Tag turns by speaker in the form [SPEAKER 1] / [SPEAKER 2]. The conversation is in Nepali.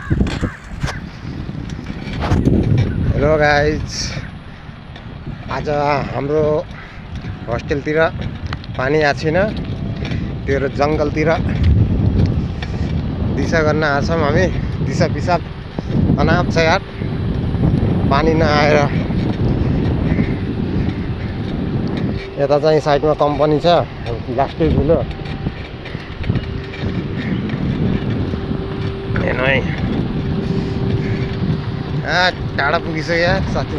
[SPEAKER 1] हेलो गाइज, आज हाम्रो होस्टेलतिर पानी आएको छैन। त्यो जङ्गलतिर दिशा गर्न आछौँ हामी। दिशा पिसाब अनाप छ यार, पानी नआएर। यता चाहिँ साइडमा कम्पनी छ, लास्टै ठुलो। टाढा पुगिसक्यो साथी।